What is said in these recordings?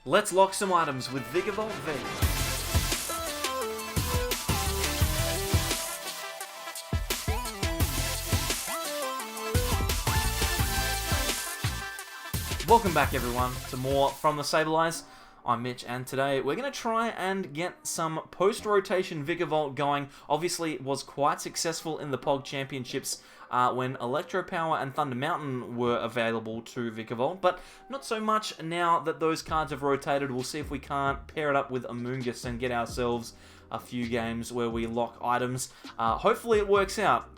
Let's lock some items with Vikavolt V. Welcome back everyone to more from the Sableyes. I'm Mitch and today we're going to try and get some post-rotation Vikavolt going. Obviously it was quite successful in the POG Championships when Electropower and Thunder Mountain were available to Vikavolt, but not so much now that those cards have rotated. We'll see if we can't pair it up with Amoongus and get ourselves a few games where we lock items. Hopefully it works out.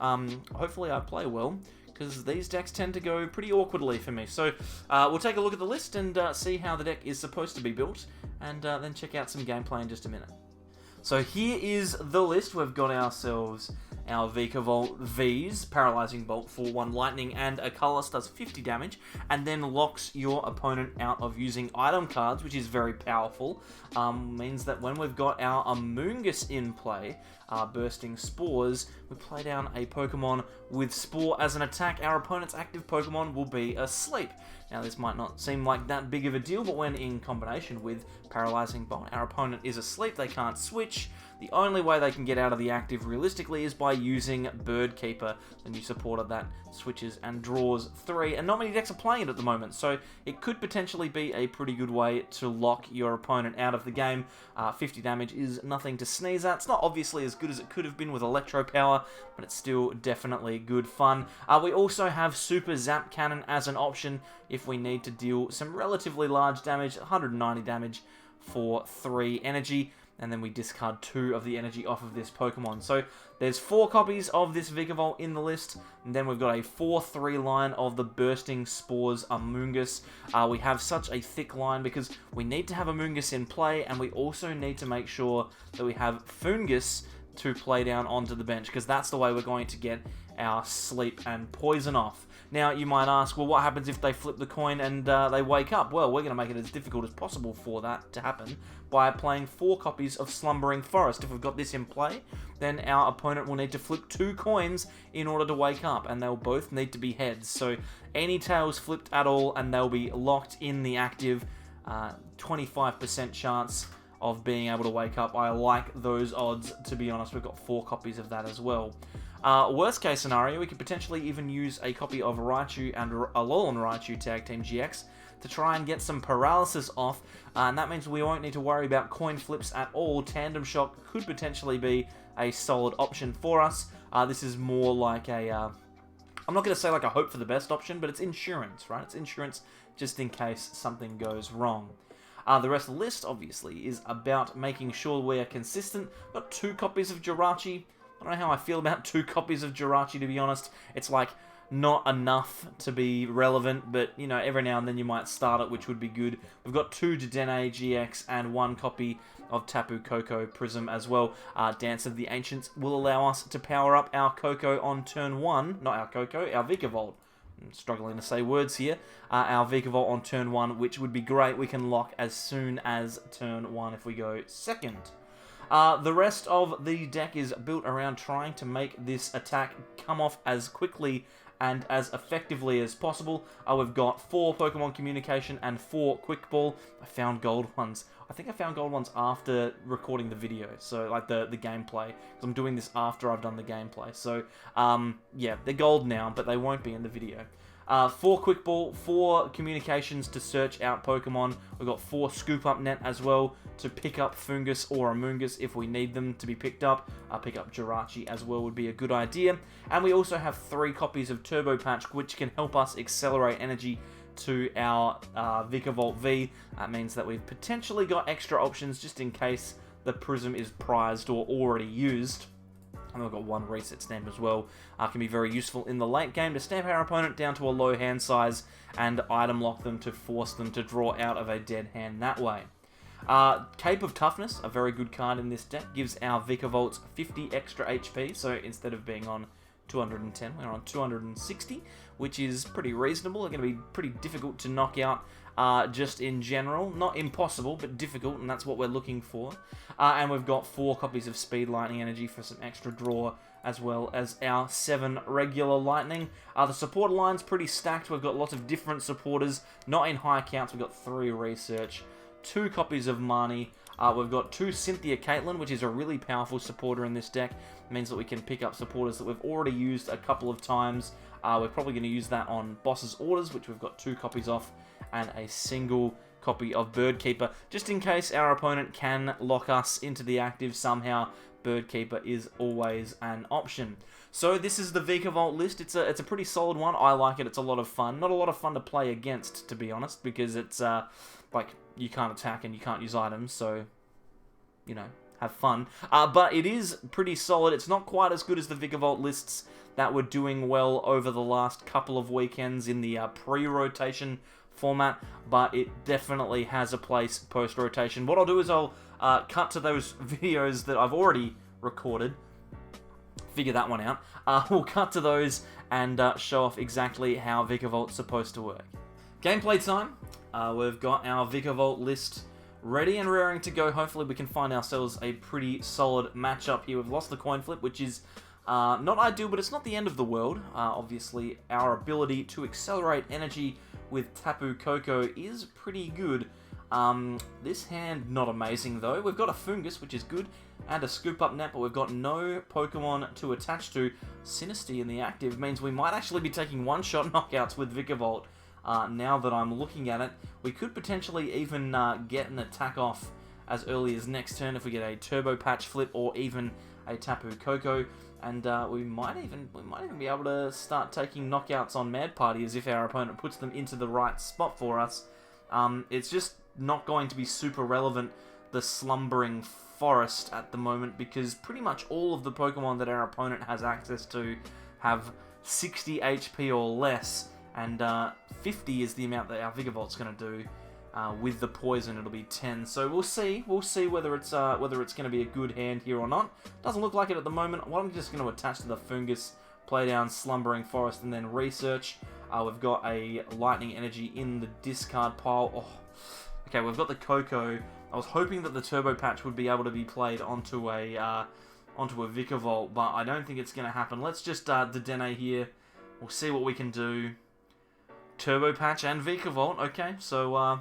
Hopefully I play well, because these decks tend to go pretty awkwardly for me. So we'll take a look at the list and see how the deck is supposed to be built, and then check out some gameplay in just a minute. So here is the list. We've got ourselves our Vikavolt V's, Paralyzing Bolt for 1 lightning and a colorless, does 50 damage, and then locks your opponent out of using item cards, which is very powerful. Means that when we've got our Amoongus in play, Bursting Spores, we play down a Pokemon with Spore as an attack. Our opponent's active Pokemon will be asleep. Now this might not seem like that big of a deal, but when in combination with Paralyzing Bolt, our opponent is asleep, they can't switch. The only way they can get out of the active realistically is by using Bird Keeper. The new supporter that switches and draws 3, and not many decks are playing it at the moment, so it could potentially be a pretty good way to lock your opponent out of the game. 50 damage is nothing to sneeze at. It's not obviously as good as it could have been with Electropower, but it's still definitely good fun. We also have Super Zap Cannon as an option if we need to deal some relatively large damage, 190 damage for 3 energy. And then we discard 2 of the energy off of this Pokemon. So there's 4 copies of this Vikavolt in the list, and then we've got a 4-3 line of the Bursting Spores Amoongus. We have such a thick line because we need to have Amoongus in play, and we also need to make sure that we have Foongus to play down onto the bench, because that's the way we're going to get our sleep and poison off. Now, you might ask, well, what happens if they flip the coin and they wake up? Well, we're going to make it as difficult as possible for that to happen by playing 4 copies of Slumbering Forest. If we've got this in play, then our opponent will need to flip 2 coins in order to wake up, and they'll both need to be heads. So any tails flipped at all, and they'll be locked in the active, 25% chance of being able to wake up. I like those odds, to be honest. We've got 4 copies of that as well. Worst case scenario, we could potentially even use a copy of Raichu and Alolan Raichu Tag Team GX to try and get some paralysis off, and that means we won't need to worry about coin flips at all. Tandem Shock could potentially be a solid option for us. This is more like a, I'm not going to say like a hope for the best option, but it's insurance, right? It's insurance just in case something goes wrong. The rest of the list, obviously, is about making sure we are consistent. Got 2 copies of Jirachi. I don't know how I feel about 2 copies of Jirachi, to be honest. It's like not enough to be relevant, but you know, every now and then you might start it, which would be good. We've got 2 Dedenne-GX and 1 copy of Tapu Koko Prism as well. Dance of the Ancients will allow us to power up our Koko on turn 1. Not our Koko, our Vikavolt. I'm struggling to say words here. Our Vikavolt on turn 1, which would be great. We can lock as soon as turn 1 if we go second. The rest of the deck is built around trying to make this attack come off as quickly and as effectively as possible. We've got 4 Pokemon Communication and 4 Quick Ball. I found gold ones. I think I found gold ones after recording the video, so like the gameplay, because I'm doing this after I've done the gameplay. So yeah, they're gold now, but they won't be in the video. 4 Quick Ball, 4 Communications to search out Pokemon. We've got 4 Scoop Up Net as well to pick up Foongus or Amoongus if we need them to be picked up. Pick up Jirachi as well would be a good idea. And we also have 3 copies of Turbo Patch, which can help us accelerate energy to our Vikavolt V. That means that we've potentially got extra options just in case the Prism is prized or already used. And we've got 1 reset stamp as well. Can be very useful in the late game to stamp our opponent down to a low hand size and item lock them to force them to draw out of a dead hand that way. Cape of Toughness, a very good card in this deck, gives our Vikavolts 50 extra HP, so instead of being on 210, we're on 260, which is pretty reasonable. They're going to be pretty difficult to knock out just in general. Not impossible, but difficult, and that's what we're looking for. And we've got 4 copies of Speed Lightning Energy for some extra draw, as well as our 7 regular Lightning. The supporter line's pretty stacked. We've got lots of different supporters, not in high counts. We've got 3 Research, 2 copies of Marnie. We've got 2 Cynthia Caitlin, which is a really powerful supporter in this deck. It means that we can pick up supporters that we've already used a couple of times. We're probably going to use that on Boss's Orders, which we've got 2 copies of, and a single copy of Bird Keeper, just in case our opponent can lock us into the active somehow. Bird Keeper is always an option. So this is the Vikavolt list. It's a pretty solid one. I like it. It's a lot of fun. Not a lot of fun to play against, to be honest, because it's like you can't attack and you can't use items, so you know, have fun. But it is pretty solid. It's not quite as good as the Vikavolt lists that were doing well over the last couple of weekends in the pre-rotation format, but it definitely has a place post-rotation. What I'll do is I'll cut to those videos that I've already recorded. Figure that one out. We'll cut to those and show off exactly how Vikavolt's supposed to work. Gameplay time. We've got our Vikavolt list ready and raring to go. Hopefully we can find ourselves a pretty solid matchup here. We've lost the coin flip, which is not ideal, but it's not the end of the world. Obviously, our ability to accelerate energy with Tapu Koko is pretty good. This hand, not amazing though. We've got a Foongus, which is good, and a Scoop Up Net, but we've got no Pokemon to attach to. Sinisty in the active means we might actually be taking one-shot knockouts with Vikavolt. Now that I'm looking at it, we could potentially even get an attack off as early as next turn if we get a Turbo Patch flip or even a Tapu Koko, and we might even be able to start taking knockouts on Mad Party as if our opponent puts them into the right spot for us. It's just not going to be super relevant, the Slumbering Forest at the moment, because pretty much all of the Pokemon that our opponent has access to have 60 HP or less, and 50 is the amount that our Vigavolt's going to do. With the poison, it'll be 10. So we'll see. We'll see whether it's going to be a good hand here or not. Doesn't look like it at the moment. What I'm just going to attach to the Foongus, play down Slumbering Forest, and then research. We've got a Lightning Energy in the discard pile. Oh. Okay, we've got the Koko. I was hoping that the Turbo Patch would be able to be played onto a Vikavolt, but I don't think it's going to happen. Let's just Dedenne here. We'll see what we can do. Turbo Patch and Vikavolt. Okay, so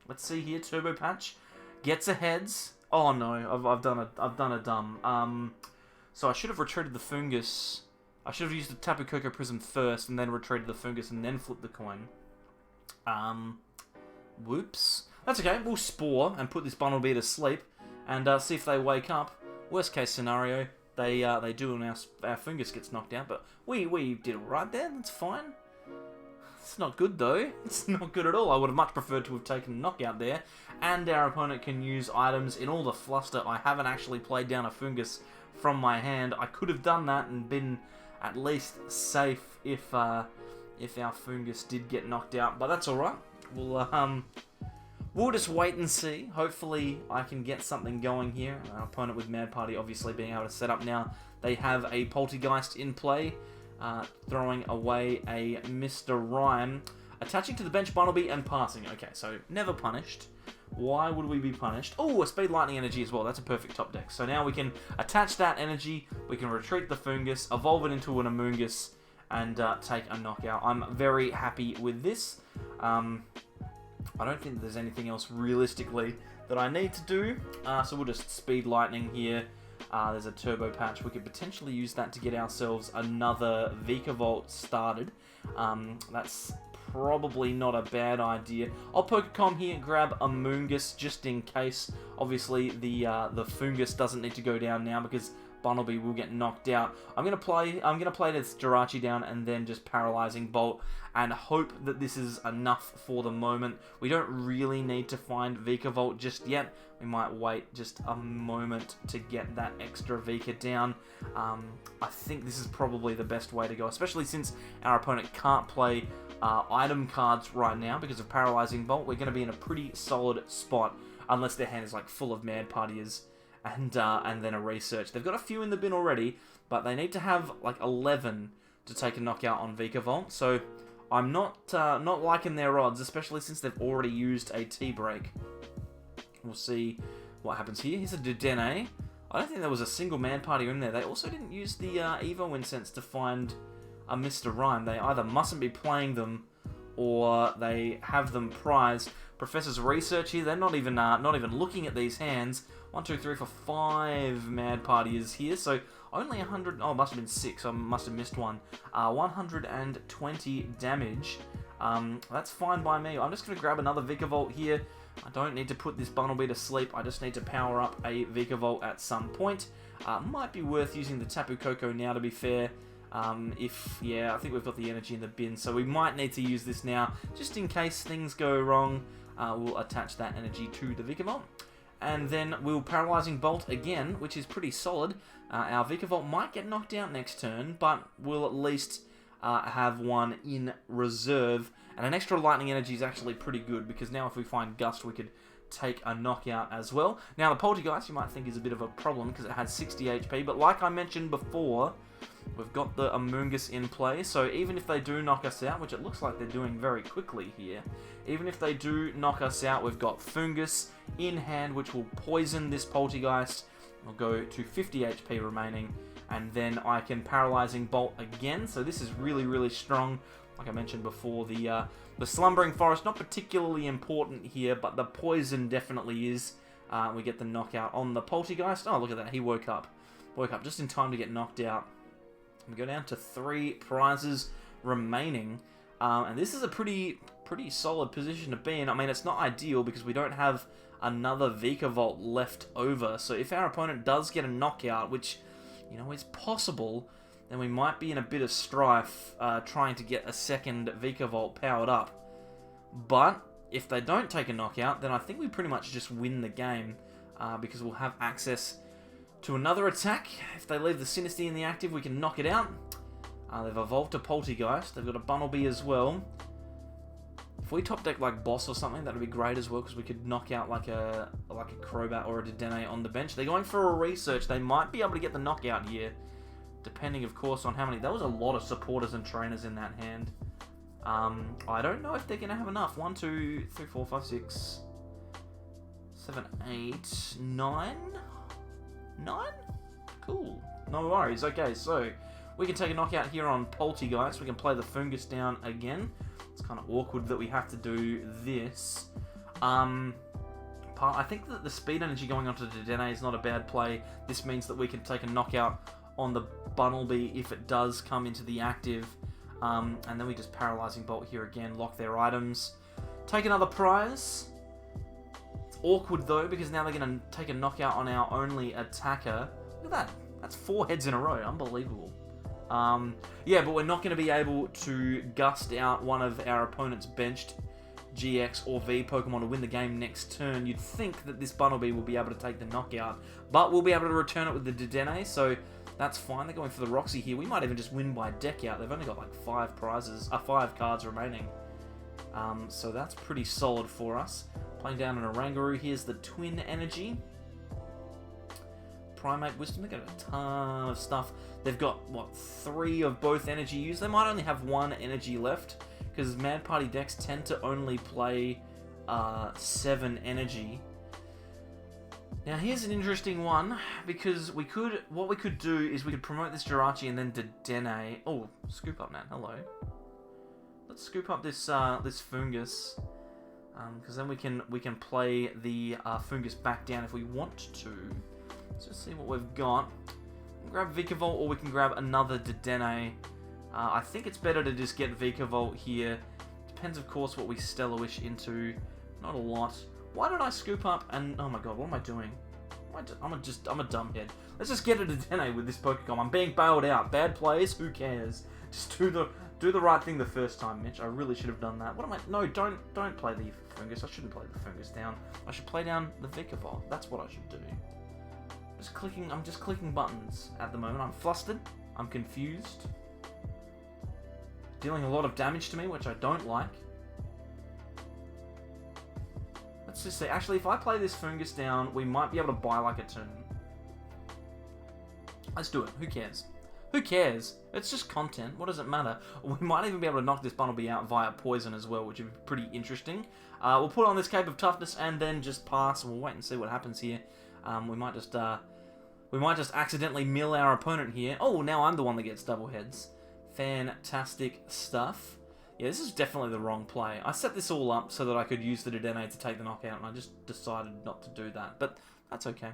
let's see here. Turbo Patch gets a heads. Oh no, I've done a dumb. So I should have retreated the Foongus. I should have used the Tapu Koko Prism first and then retreated the Foongus and then flipped the coin. Whoops. That's okay. We'll Spore and put this Bumblebee to sleep and see if they wake up. Worst case scenario, they do and our Foongus gets knocked out. But we did it right there. That's fine. It's not good though. It's not good at all. I would have much preferred to have taken a knockout there. And our opponent can use items in all the fluster. I haven't actually played down a Foongus from my hand. I could have done that and been at least safe if our Foongus did get knocked out. But that's alright. We'll just wait and see. Hopefully I can get something going here. Our opponent with Mad Party obviously being able to set up now. They have a Poltergeist in play. Throwing away a Mr. Rhyme, attaching to the bench Bumblebee and passing. Okay, so never punished. Why would we be punished? Oh, a Speed Lightning Energy as well. That's a perfect top deck. So now we can attach that energy, we can retreat the Foongus, evolve it into an Amoongus, and take a knockout. I'm very happy with this. I don't think there's anything else realistically that I need to do. So we'll just Speed Lightning here. There's a Turbo Patch. We could potentially use that to get ourselves another Vikavolt started. That's probably not a bad idea. I'll Pokecom here, grab Amoongus just in case. Obviously, the Foongus doesn't need to go down now because Bumblebee will get knocked out. I'm gonna play this Jirachi down and then just Paralyzing Bolt and hope that this is enough for the moment. We don't really need to find Vikavolt just yet. We might wait just a moment to get that extra Vika down. I think this is probably the best way to go, especially since our opponent can't play item cards right now because of Paralyzing Bolt. We're going to be in a pretty solid spot unless their hand is like full of Mad Partiers and then a Research. They've got a few in the bin already, but they need to have like 11 to take a knockout on Vikavolt. So I'm not liking their odds, especially since they've already used a T-Break. We'll see what happens here. Here's a Dedenne. I don't think there was a single Mad Party in there. They also didn't use the Evo Incense to find a Mr. Rhyme. They either mustn't be playing them or they have them prized. Professor's research here, they're not even looking at these hands. 1, 2, 3, 4, 5 Mad Partiers here, so only 100, oh, it must have been 6, I must have missed one. 120 damage. That's fine by me. I'm just going to grab another Vikavolt here. I don't need to put this Bunnelby to sleep, I just need to power up a Vikavolt at some point. Might be worth using the Tapu Koko now, to be fair. Yeah, I think we've got the energy in the bin, so we might need to use this now, just in case things go wrong. We'll attach that energy to the Vikavolt. And then we'll Paralyzing Bolt again, which is pretty solid. Our Vikavolt might get knocked out next turn, but we'll at least have one in reserve. And an extra Lightning Energy is actually pretty good, because now if we find Gust, we could take a knockout as well. Now the Poltergeist, you might think, is a bit of a problem, because it has 60 HP, but like I mentioned before, we've got the Amoongus in play, so even if they do knock us out, which it looks like they're doing very quickly here, even if they do knock us out, we've got Foongus in hand, which will poison this Poltergeist. We'll go to 50 HP remaining, and then I can Paralyzing Bolt again, so this is really, really strong. Like I mentioned before, the Slumbering Forest, not particularly important here, but the poison definitely is. We get the knockout on the Poltergeist. Oh, look at that, he woke up. Woke up just in time to get knocked out. We go down to 3 prizes remaining, and this is a pretty solid position to be in. I mean, it's not ideal because we don't have another Vikavolt left over, so if our opponent does get a knockout, which, you know, is possible, then we might be in a bit of strife trying to get a second Vikavolt powered up. But if they don't take a knockout, then I think we pretty much just win the game, because we'll have access to another attack. If they leave the Sinistea in the active, we can knock it out. They've evolved a Poltergeist. They've got a Bunnelby as well. If we top deck like Boss or something, that would be great as well, because we could knock out like a Crobat or a Dedenne on the bench. They're going for a research. They might be able to get the knockout here, depending, of course, on how many. There was a lot of supporters and trainers in that hand. I don't know if they're going to have enough. 1, 2, 3, 4, 5, 6, 7, 8, 9. 9? Cool. No worries. Okay, so we can take a knockout here on Poltergeist. We can play the Foongus down again. It's kind of awkward that we have to do this. I think that the speed energy going onto Dedenne is not a bad play. This means that we can take a knockout on the Bunnelby if it does come into the active. And then we just Paralyzing Bolt here again, lock their items. Take another prize. It's awkward though, because now they're going to take a knockout on our only attacker. Look at that. That's 4 heads in a row. Unbelievable. Yeah, but we're not going to be able to gust out one of our opponent's benched GX or V Pokemon to win the game next turn. You'd think that this Bunnelby will be able to take the knockout, but we'll be able to return it with the Dedenne, so that's fine. They're going for the Roxy here. We might even just win by deck out. They've only got like 5 cards remaining. So that's pretty solid for us. Playing down an Oranguru. Here's the Twin Energy. Primate Wisdom. They've got a ton of stuff. They've got, what, 3 of both energy used. They might only have 1 energy left, because Mad Party decks tend to only play 7 energy. Now here's an interesting one, because what we could do is we could promote this Jirachi and then Dedenne. Oh, scoop up, Nat. Hello. Let's scoop up this this Foongus, because then we can play the Foongus back down if we want to. Let's just see what we've got. We can grab Vikavolt, or we can grab another Dedenne. I think it's better to just get Vikavolt here. Depends, of course, what we Stellar Wish into. Not a lot. Why did I scoop up and... Oh my god, what am I doing? I'm a dumbhead. Let's just get a Dedenne with this Pokemon. I'm being bailed out. Bad plays? Who cares? Just do the right thing the first time, Mitch. I really should have done that. What am I... No, don't play the Foongus. I shouldn't play the Foongus down. I should play down the Vikavolt. That's what I should do. I'm just clicking buttons at the moment. I'm flustered. I'm confused. Dealing a lot of damage to me, which I don't like. Let's just see. Actually, if I play this Foongus down, we might be able to buy like a turn. Let's do it. Who cares? Who cares? It's just content. What does it matter? We might even be able to knock this Bunnelby out via poison as well, which would be pretty interesting. We'll put on this Cape of Toughness and then just pass, and we'll wait and see what happens here. We might just accidentally mill our opponent here. Oh, now I'm the one that gets double heads. Fantastic stuff. Yeah, this is definitely the wrong play. I set this all up so that I could use the Dedenne to take the knockout, and I just decided not to do that. But that's okay.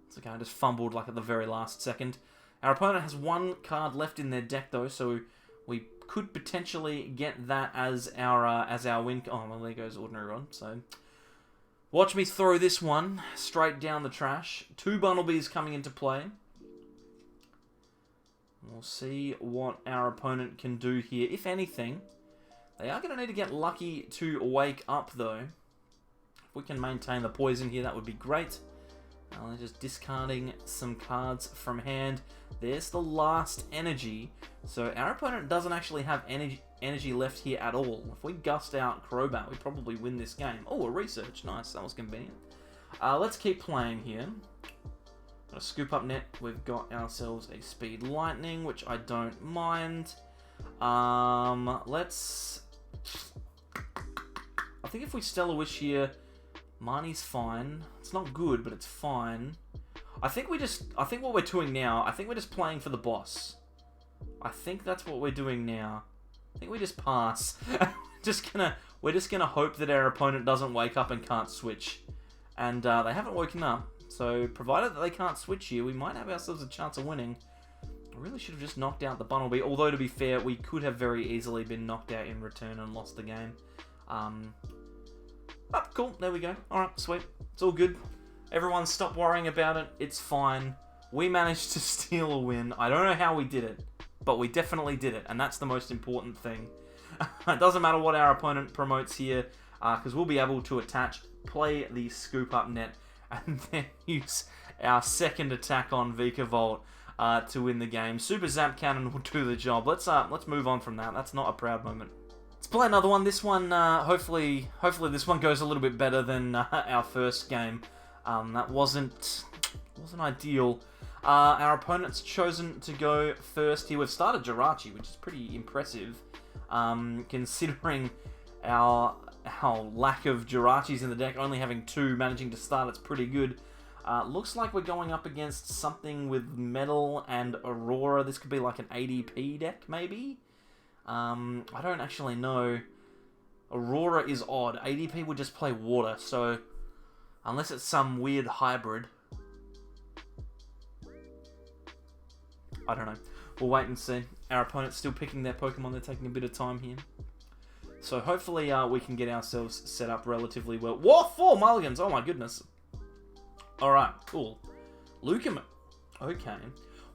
It's okay, I just fumbled like at the very last second. Our opponent has one card left in their deck, though, so we could potentially get that as our win. Oh, well, there goes Ordinary Rod, so... Watch me throw this one straight down the trash. 2 Bumblebees coming into play. We'll see what our opponent can do here. If anything, they are going to need to get lucky to wake up, though. If we can maintain the poison here, that would be great. They're just discarding some cards from hand. There's the last energy. So our opponent doesn't actually have energy left here at all. If we gust out Crobat, we probably win this game. Oh, a research. Nice. That was convenient. Let's keep playing here. Got a scoop up net. We've got ourselves a speed lightning, which I don't mind. Let's... I think if we Stellar Wish here, Marnie's fine. It's not good, but it's fine. I think what we're doing now, I think we're just playing for the boss. I think that's what we're doing now. I think we just pass. We're just gonna hope that our opponent doesn't wake up and can't switch. And they haven't woken up. So, provided that they can't switch here, we might have ourselves a chance of winning. I really should have just knocked out the Bumblebee. Although, to be fair, we could have very easily been knocked out in return and lost the game. Oh, cool. There we go. Alright, sweet. It's all good. Everyone stop worrying about it. It's fine. We managed to steal a win. I don't know how we did it, but we definitely did it, and that's the most important thing. It doesn't matter what our opponent promotes here, because we'll be able to play the scoop up net, and then use our second attack on Vikavolt to win the game. Super Zap Cannon will do the job. Let's move on from that. That's not a proud moment. Let's play another one. This one, hopefully this one goes a little bit better than our first game. That wasn't ideal. Our opponent's chosen to go first here. We've started Jirachi, which is pretty impressive, considering our lack of Jirachis in the deck, only having 2, managing to start, it's pretty good. Looks like we're going up against something with Metal and Aurora. This could be like an ADP deck, maybe? I don't actually know. Aurora is odd. ADP would just play Water, so unless it's some weird hybrid. I don't know. We'll wait and see. Our opponent's still picking their Pokemon. They're taking a bit of time here. So hopefully we can get ourselves set up relatively well. Whoa, 4 mulligans! Oh my goodness. Alright, cool. Lucamet. Okay.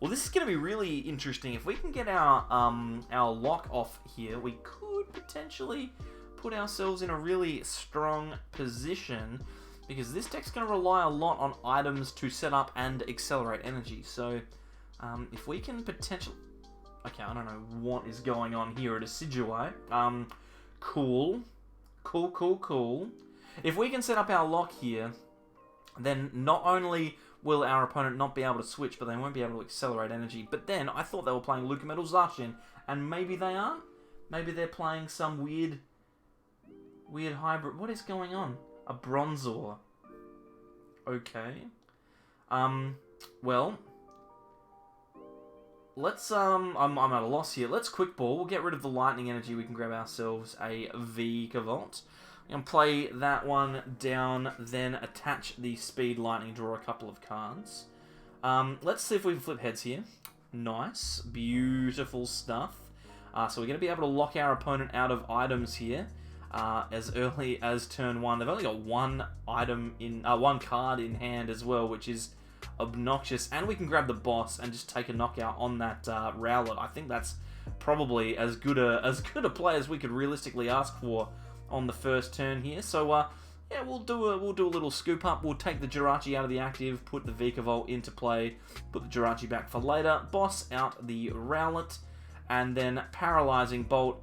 Well, this is going to be really interesting. If we can get our lock off here, we could potentially put ourselves in a really strong position, because this deck's going to rely a lot on items to set up and accelerate energy. So, if we can potentially... Okay, I don't know what is going on here at Decidueye. Cool. Cool. If we can set up our lock here, then not only will our opponent not be able to switch, but they won't be able to accelerate energy. But then, I thought they were playing Lucametal Zacian, and maybe they aren't. Maybe they're playing some weird hybrid. What is going on? A Bronzor. Okay. Well, let's, I'm at a loss here. Let's Quick Ball. We'll get rid of the lightning energy. We can grab ourselves a Vikavolt. I'm going to play that one down, then attach the speed lightning, draw a couple of cards. Let's see if we can flip heads here. Nice. Beautiful stuff. So we're going to be able to lock our opponent out of items here as early as turn 1. They've only got one card in hand as well, which is obnoxious. And we can grab the boss and just take a knockout on that Rowlet. I think that's probably as good a play as we could realistically ask for on the first turn here. So yeah, we'll do a little scoop up. We'll take the Jirachi out of the active, put the Vikavolt into play, put the Jirachi back for later, boss out the Rowlet, and then Paralyzing Bolt,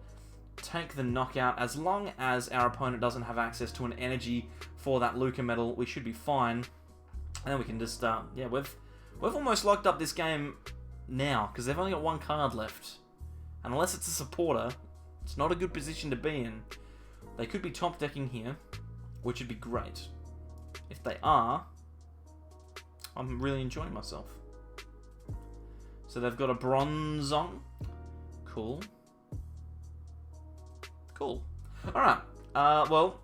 take the knockout. As long as our opponent doesn't have access to an energy for that Lucametal, we should be fine. And then we can just yeah, we've almost locked up this game now, because they've only got one card left. And unless it's a supporter, it's not a good position to be in. They could be top decking here, which would be great. If they are, I'm really enjoying myself. So they've got a Bronzong. Cool. Cool. Alright, well,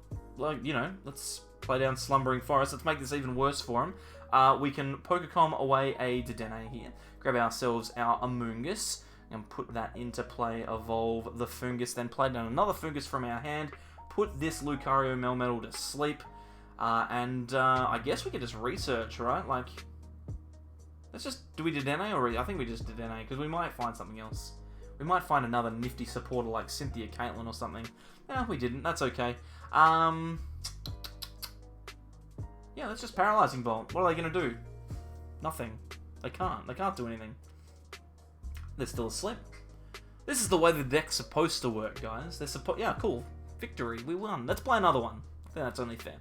you know, let's play down Slumbering Forest. Let's make this even worse for him. We can Pokecom away a Dedenne here. Grab ourselves our Amoongus and put that into play. Evolve the Foongus. Then play down another Foongus from our hand. Put this Lucario Melmetal to sleep. And I guess we could just research, right? Like, let's just... Do we Dedenne or... I think we just Dedenne, because we might find something else. We might find another nifty supporter like Cynthia Caitlin or something. No, we didn't. That's okay. Yeah, let's just Paralyzing Bolt. What are they going to do? Nothing. They can't. They can't do anything. They're still asleep. This is the way the deck's supposed to work, guys. They're yeah, cool. Victory. We won. Let's play another one. I think that's only fair.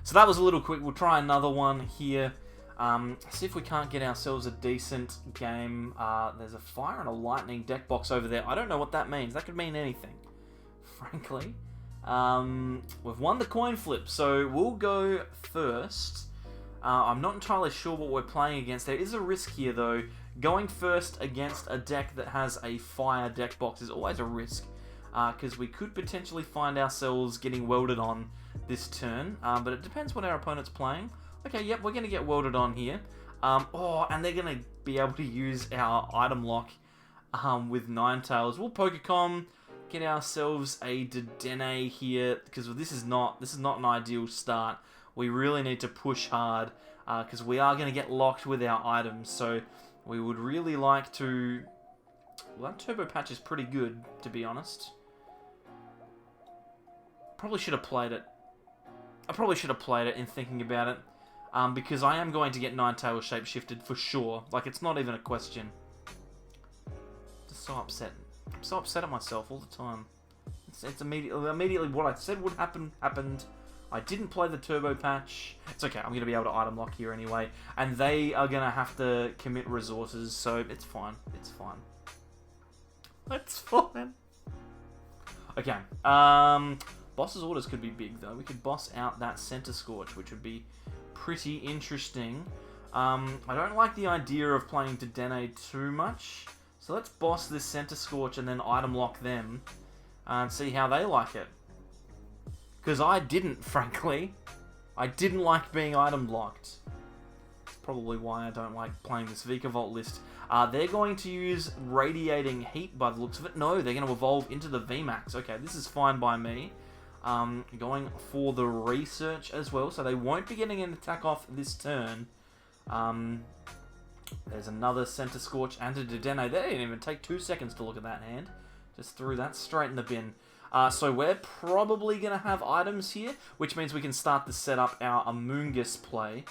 So that was a little quick. We'll try another one here. See if we can't get ourselves a decent game. There's a Fire and a Lightning deck box over there. I don't know what that means. That could mean anything, frankly. We've won the coin flip, so we'll go first. I'm not entirely sure what we're playing against. There is a risk here, though. Going first against a deck that has a Fire deck box is always a risk, because we could potentially find ourselves getting welded on this turn, but it depends what our opponent's playing. Okay, yep, we're going to get welded on here. Oh, and they're going to be able to use our item lock with Ninetales. We'll Pokecom, get ourselves a Dedenne here, because this is not an ideal start. We really need to push hard, because we are going to get locked with our items, so we would really like to... Well, that Turbo Patch is pretty good, to be honest. Probably should have played it. I probably should have played it in thinking about it, because I am going to get Ninetales shape-shifted for sure. Like, it's not even a question. Just so upset. I'm so upset at myself all the time. It's immediately what I said would happen, happened. I didn't play the Turbo Patch. It's okay, I'm going to be able to item lock here anyway. And they are going to have to commit resources, so it's fine. It's fine. It's fine. Okay, boss's orders could be big, though. We could boss out that Center Scorch, which would be pretty interesting. I don't like the idea of playing Dedenne too much. So let's boss this Center Scorch and then item lock them and see how they like it. Because I didn't, frankly. I didn't like being item locked. That's probably why I don't like playing this Vikavolt list. They're going to use Radiating Heat by the looks of it. No, they're going to evolve into the VMAX. Okay, this is fine by me. Going for the research as well, so they won't be getting an attack off this turn. There's another Center Scorch and a Dedenne. They didn't even take 2 seconds to look at that hand. Just threw that straight in the bin. So we're probably going to have items here, which means we can start to set up our Amoongus play,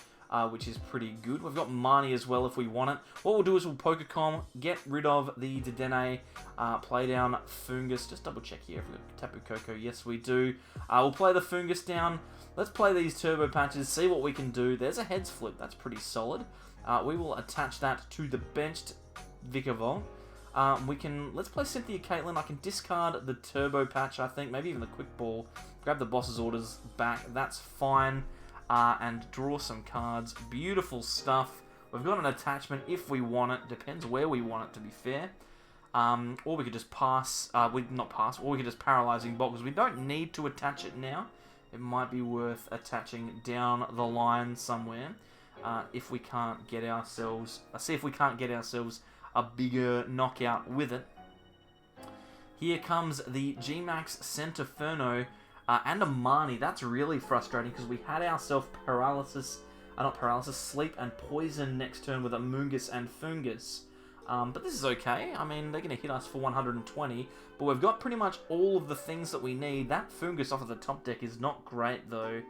which is pretty good. We've got Marnie as well if we want it. What we'll do is we'll Pokecom, get rid of the Dedenne, play down Foongus. Just double check here if we've got Tapu Koko. Yes, we do. We'll play the Foongus down. Let's play these Turbo Patches, see what we can do. There's a heads flip. That's pretty solid. We will attach that to the benched Vikavolt. Let's play Cynthia Caitlin. I can discard the Turbo Patch, I think, maybe even the Quick Ball. Grab the boss's orders back. That's fine. And draw some cards. Beautiful stuff. We've got an attachment if we want it. Depends where we want it, to be fair. Or we could just pass. Or we could just Paralyzing Bolt, because we don't need to attach it now. It might be worth attaching down the line somewhere. If we can't get ourselves... see if we can't get ourselves a bigger knockout with it. Here comes the G-Max Centinferno and a Marnie. That's really frustrating because we had ourselves sleep and poison next turn with Amoongus and Foongus. But this is okay. I mean, they're going to hit us for 120, but we've got pretty much all of the things that we need. That Foongus off of the top deck is not great, though.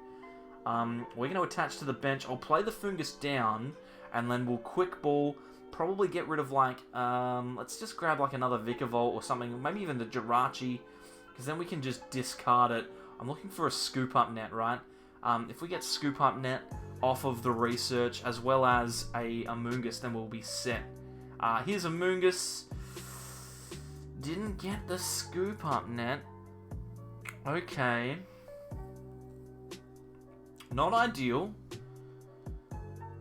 We're going to attach to the bench. I'll play the Foongus down, and then we'll Quick Ball. Probably get rid of, like, let's just grab, like, another Vikavolt or something. Maybe even the Jirachi, because then we can just discard it. I'm looking for a Scoop Up Net, right? If we get Scoop Up Net off of the research, as well as a Amoongus, then we'll be set. Here's Amoongus. Didn't get the Scoop Up Net. Okay. Not ideal.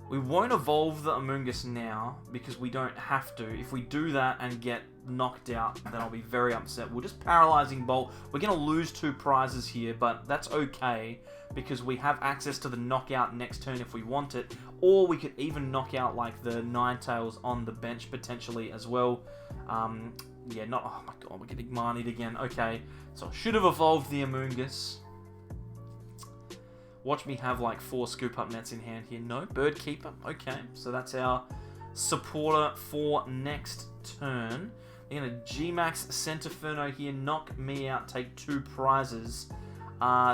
We won't evolve the Amoongus now, because we don't have to. If we do that and get knocked out, then I'll be very upset. We'll just Paralyzing Bolt. We're going to lose 2 prizes here, but that's okay, because we have access to the knockout next turn if we want it, or we could even knock out like the Ninetales on the bench potentially as well. Yeah, not... Oh my god, we're getting Marnied again. Okay, so I should have evolved the Amoongus. Watch me have like 4 Scoop Up Nets in hand here. No, Bird Keeper. Okay, so that's our supporter for next turn. They're going to G-Max Centinferno here, knock me out, take 2 prizes.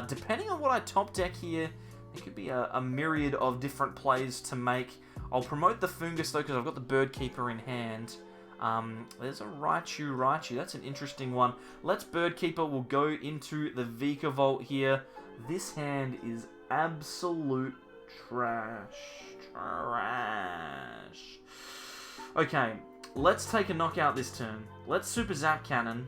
Depending on what I top deck here, it could be a myriad of different plays to make. I'll promote the Foongus though, because I've got the Bird Keeper in hand. There's a Raichu. That's an interesting one. Let's Bird Keeper. We'll go into the Vikavolt here. This hand is absolute trash. Okay, let's take a knockout this turn. Let's Super Zap Cannon.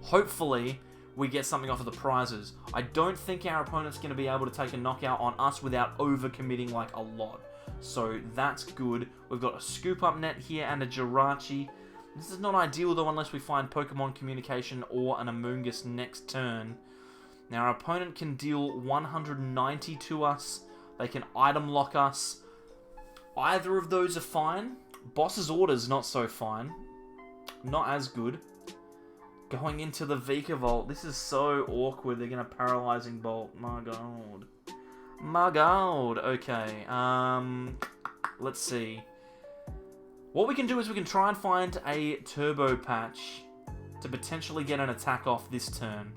Hopefully, we get something off of the prizes. I don't think our opponent's going to be able to take a knockout on us without overcommitting like a lot. So that's good. We've got a Scoop Up Net here and a Jirachi. This is not ideal though unless we find Pokemon Communication or an Amoongus next turn. Now our opponent can deal 190 to us. They can item lock us. Either of those are fine. Boss's Order's not so fine. Not as good. Going into the Vikavolt. This is so awkward. They're going to Paralyzing Bolt. My god. My god. Okay. Let's see. What we can do is we can try and find a Turbo Patch to potentially get an attack off this turn.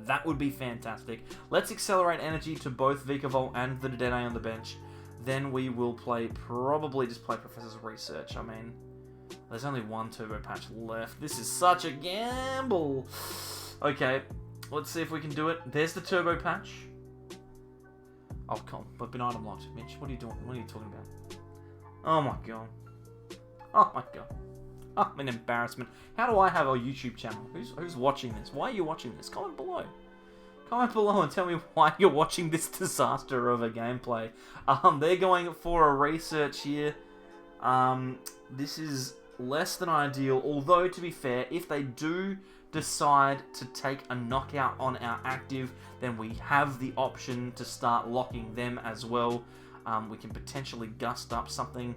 That would be fantastic. Let's Accelerate Energy to both Vikavolt and the Dedenne on the bench. Then we will probably just play Professor's Research. I mean, there's only 1 Turbo Patch left. This is such a gamble. Okay, let's see if we can do it. There's the Turbo Patch. Oh, come on. We've been item locked. Mitch, what are you doing? What are you talking about? Oh my god. Oh my god. Oh, I'm an embarrassment. How do I have a YouTube channel? Who's watching this? Why are you watching this? Comment below. Comment below and tell me why you're watching this disaster of a gameplay. They're going for a research here. This is less than ideal, although to be fair, if they do decide to take a knockout on our active, then we have the option to start locking them as well. We can potentially gust up something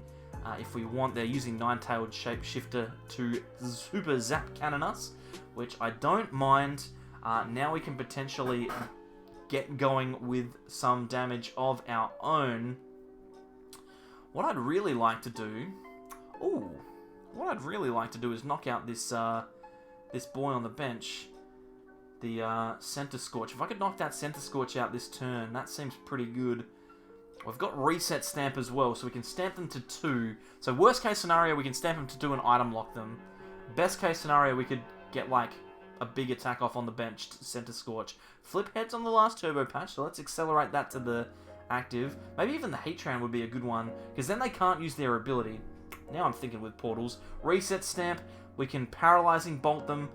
if we want. They're using Nine-Tailed Shapeshifter to Super Zap Cannon us, which I don't mind. Now we can potentially get going with some damage of our own. What I'd really like to do... Ooh! What I'd really like to do is knock out this this boy on the bench. The Center Scorch. If I could knock that Center Scorch out this turn, that seems pretty good. We've got Reset Stamp as well, so we can stamp them to 2. So worst case scenario, we can stamp them to 2 and item lock them. Best case scenario, we could get like a big attack off on the bench to Center Scorch. Flip Heads on the last Turbo Patch, so let's accelerate that to the active. Maybe even the Heatran would be a good one, because then they can't use their ability. Now I'm thinking with portals. Reset Stamp, we can Paralyzing Bolt them.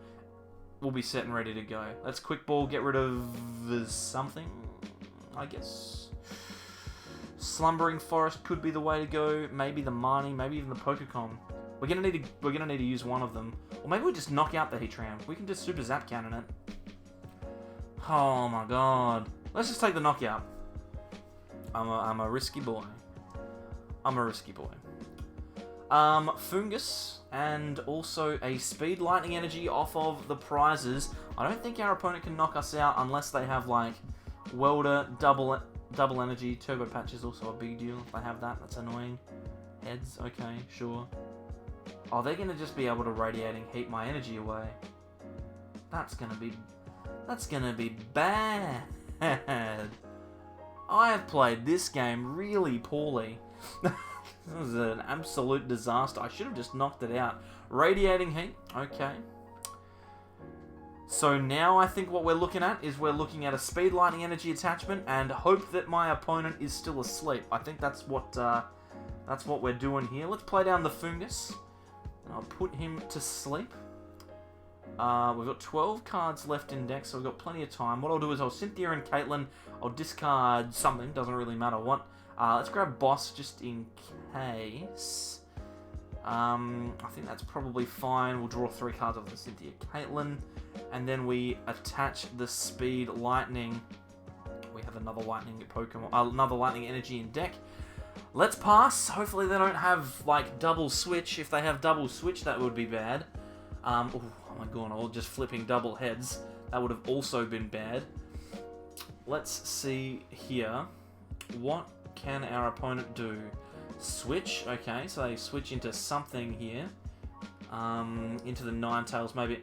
We'll be set and ready to go. Let's Quick Ball, get rid of something, I guess. Slumbering Forest could be the way to go. Maybe the Marnie, maybe even the Pokemon. We're gonna need to use one of them. Or maybe we just knock out the Heatran. We can just Super Zap Cannon it. Oh my god. Let's just take the knockout. I'm a risky boy. I'm a risky boy. Foongus, and also a Speed Lightning Energy off of the prizes. I don't think our opponent can knock us out unless they have like Welder, Double Energy. Turbo Patch is also a big deal. If they have that, that's annoying. Heads, okay, sure. Oh, they're gonna just be able to Radiating Heat my energy away. That's gonna be bad. I have played this game really poorly. This was an absolute disaster. I should have just knocked it out. Radiating Heat, okay. So now I think what we're looking at is we're looking at a Speed Lightning Energy attachment and hope that my opponent is still asleep. I think that's what we're doing here. Let's play down the Foongus. I'll put him to sleep. We've got 12 cards left in deck, so we've got plenty of time. What I'll do is I'll Cynthia and Caitlin. I'll discard something, doesn't really matter what. Let's grab Boss just in case. I think that's probably fine. We'll draw 3 cards off the Cynthia Caitlin, and then we attach the Speed Lightning. We have another Lightning Pokemon, another Lightning Energy in deck. Let's pass. Hopefully they don't have like double switch. If they have double switch, that would be bad. Oh my god, or just flipping double heads. That would have also been bad. Let's see here. What can our opponent do? Switch. Okay, so they switch into something here. Into the Ninetales, maybe.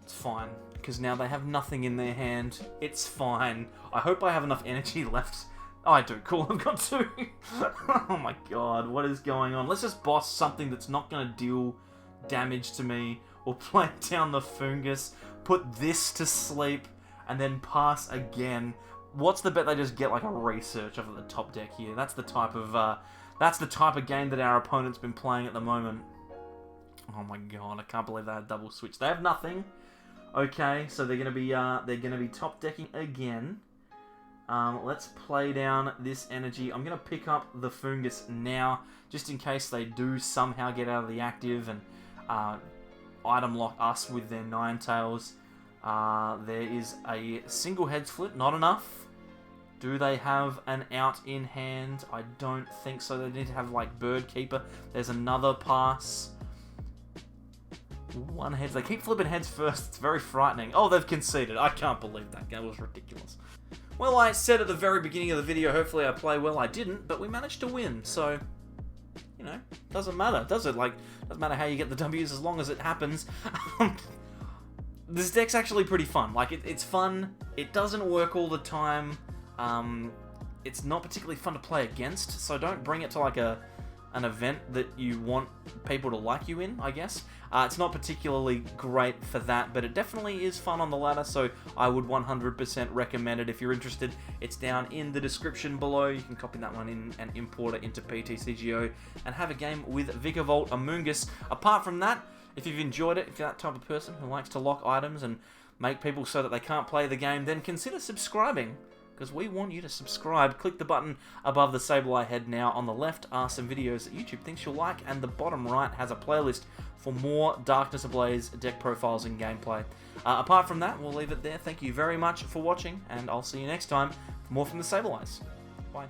It's fine, because now they have nothing in their hand. It's fine. I hope I have enough energy left. Oh, I do. Cool, I've got 2. Oh my god, what is going on? Let's just boss something that's not going to deal damage to me. We'll play down the Foongus, put this to sleep, and then pass again. What's the bet they just get like a research off of the top deck here? That's the type of game that our opponent's been playing at the moment. Oh my god, I can't believe they had double switch. They have nothing. Okay, so they're gonna be top decking again. Let's play down this energy. I'm gonna pick up the Foongus now, just in case they do somehow get out of the active and item lock us with their Ninetales. There is a single heads flip, not enough. Do they have an out in hand? I don't think so. They need to have like Bird Keeper. There's another pass. One heads. They keep flipping heads first. It's very frightening. Oh, they've conceded. I can't believe that. That was ridiculous. Well, I said at the very beginning of the video, hopefully I play well. I didn't, but we managed to win. So, you know, doesn't matter, does it? Like, doesn't matter how you get the W's as long as it happens. This deck's actually pretty fun. Like, it's fun. It doesn't work all the time. It's not particularly fun to play against, so don't bring it to like an event that you want people to like you in, I guess. It's not particularly great for that, but it definitely is fun on the ladder, so I would 100% recommend it if you're interested. It's down in the description below. You can copy that one in and import it into PTCGO and have a game with Vikavolt Amoongus. Apart from that, if you've enjoyed it, if you're that type of person who likes to lock items and make people so that they can't play the game, then consider subscribing, because we want you to subscribe. Click the button above the Sableye head now. On the left are some videos that YouTube thinks you'll like, and the bottom right has a playlist for more Darkness ABlaze deck profiles and gameplay. Apart from that, we'll leave it there. Thank you very much for watching, and I'll see you next time for more from the Sableyes. Bye.